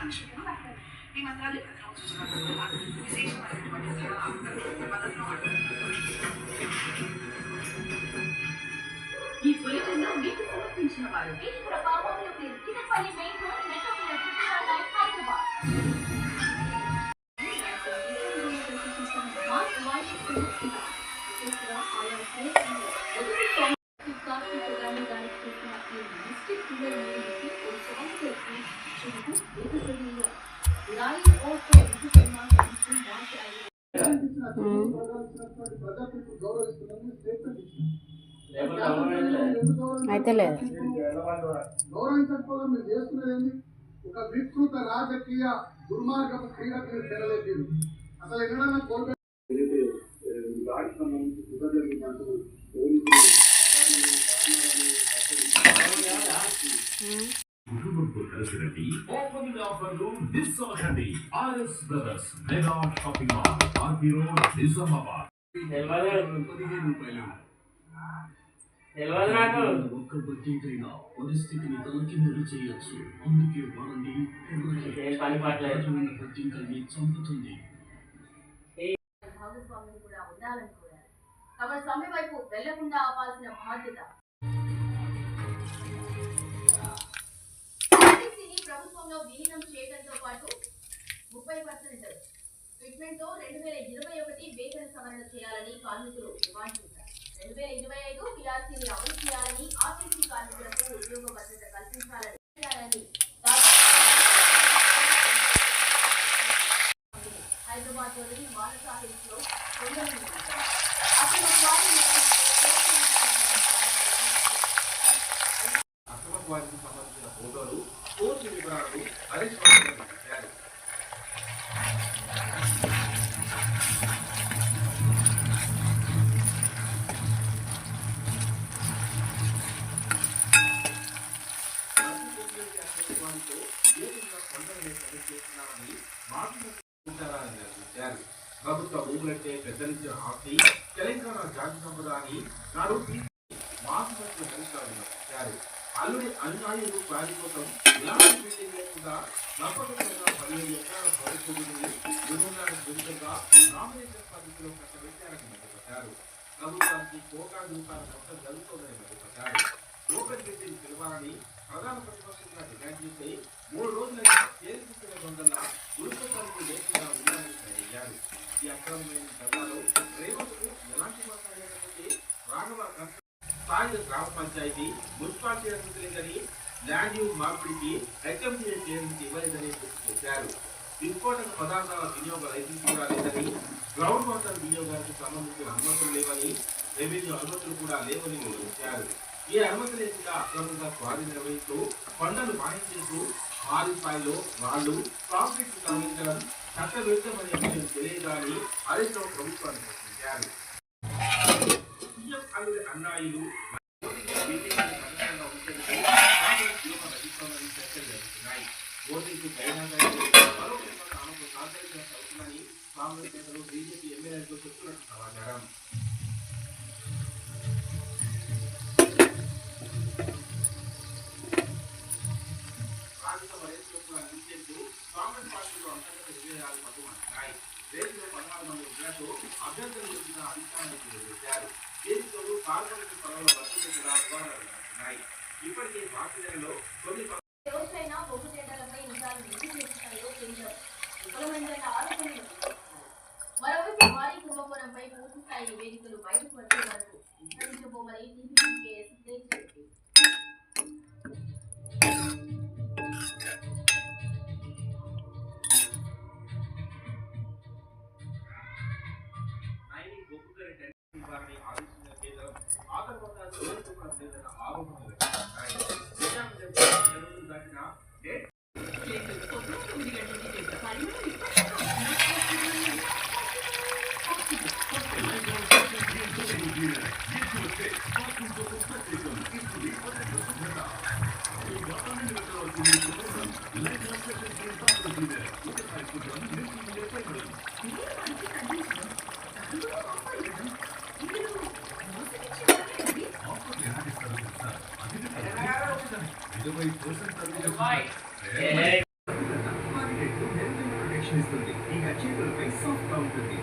సంక్షిప్తంగా మాట్లాడారు. ఈ మంత్రాలు కథనం సూచన విశేషమైనటువంటి ఈ బులెటిన్ మీకు సమర్పించిన వారు ప్రభావంలో చిన్నపల్లి మెయిన్ రోడ్ హైదరాబాద్. అయితే లేదు గౌరవించకపోవడం మీరు చేస్తున్నది ఒక వికృత రాజకీయ దుర్మార్గపు క్రీడకు మీరు తెరలేపారు. అసలు ఎన్నడన్నా కోల్పోయి కుటుంబంతో కలిసి రండి. ఓపెనింగ్ ఆఫర్లు మిస్ అవ్వకండి. RS brothers mega shopping mall, RP road, Nizamabad. ఒక్క బడ్జెటైనా పరిస్థితిని తలకిందులు చేయొచ్చు. అందుకే వారండి బడ్జెట్ని చంపుతుంది. భాగస్వాములు కూడా ఉండాలని కోరారు. తమ సమ్మె వైపు వెళ్లకుండా ఆపాల్సిన బాధ్యత ప్రభుత్వంలో విలీనం చేయడంతో పాటు 30% ఫిట్మెంట్ తో 2021 వేతన సవరణ చేయాలని కార్మికులు డిమాండ్ చేశారు. 2025 పిఆర్సీని అమలు చేయాలని, ఆర్టీసీ కార్మికులకు ఉద్యోగ భద్రత కల్పించాలని హైదరాబాద్ లోని మానస హిల్స్ లో వారికి సంబంధించిన ఫోటోలు, కోర్టు వివరాలు హరీష్ ఇచ్చారు. ప్రభుత్వ భూములంటే పెద్దలించిన ఆస్తి, తెలంగాణ జాతి సంపద అని నాడు మాసుమంత్రి హరీష్ అల్లుడి అనుయాయులు వారి కోసం ఎలాంటి బిల్డింగ్ లేకుండా నమ్మకంగా 15 ఎకరాల ప్రభుత్వాన్ని నిర్మాణానికి విరుద్ధంగా నామినేషన్ పద్ధతిలో కట్టబెట్టారని మండిపడ్డారు. ప్రభుత్వానికి కోటా రూపాయల మొత్తం జరుగుతోందని మండిపడ్డారు. ఓపెన్ బిల్డింగ్ పిలవాలని ప్రధాన ప్రతిపక్షంగా డిమాండ్ చేస్తే 3 రోజులుగా చేరుకున్న దొంగల ఉరుకుతానికి లేకుండా ఉన్నారని అడిగారు. ఈ అక్రమమైన ధరలో రేవంత్కు ఎలాంటి మాట్లాడకపోతే రాఘవ స్థానిక గ్రామ పంచాయతీ మున్సిపాలిటీ అనుమతించని ల్యాండ్ యూజ్ మార్పిడికి హెచ్ఎంసీఏ చైర్మన్ ఇవ్వలేదని గుర్తు చేశారు. విస్ఫోటక పదార్థాల వినియోగ లైసెన్స్ కూడా లేదని, గ్రౌండ్ వాటర్ వినియోగానికి సంబంధించిన అనుమతులు లేవని, రెవెన్యూ అనుమతులు కూడా లేవని వివరించారు. ఈ అనుమతి లేకుండా అక్రమంగా స్వాధీనం నిర్వహిస్తూ కొండలు మాయం చేస్తూ భారీ స్థాయిలో రాళ్లు, కాంక్రీట్ తరలించడం చట్టవిరుద్ధమని విషయం తెలియదని హరీష్ రావు ప్రభుత్వాన్ని ప్రశ్నించారు. అన్నాయిలు ఓటీకి తమకు సహకరించిన అవుతుందని కాంగ్రెస్ నేతలు బీజేపీ ఎమ్మెల్యేలతో చెప్తున్నట్టు సమాచారం. రాజ్యసభ రేసులో అందించేందుకు కాంగ్రెస్ పార్టీలో అంతర్గత విభేదాలు పట్టుమంటున్నాయి. రేసులో 16 మంది ఉద్యోగులు అభ్యర్థులు వచ్చిన అధిష్టానానికి నిర్వహించారు. దీంతో కార్పొరేట్ పనుల భద్రత కూడా వివాదాలు ఉన్నాయి. ఇప్పటికే భారతదేశంలో కొన్ని రోజైనా బొగ్గు తేడాలపై నిజాలు నిధి చేస్తున్నాయో కేంద్రం విఫలమైందన్న ఆరోపణలు. మరోవైపు భారీ కుంభకోణంపై పూర్తి స్థాయి నివేదికలు బయటకు వచ్చే వరకు విస్తరించబోమని టీపీసీకేఎస్ తెలియజేసింది. ప్రదర్శిస్తుంది. ఇక చేతులపై సాఫ్ట్ గా ఉంటుంది.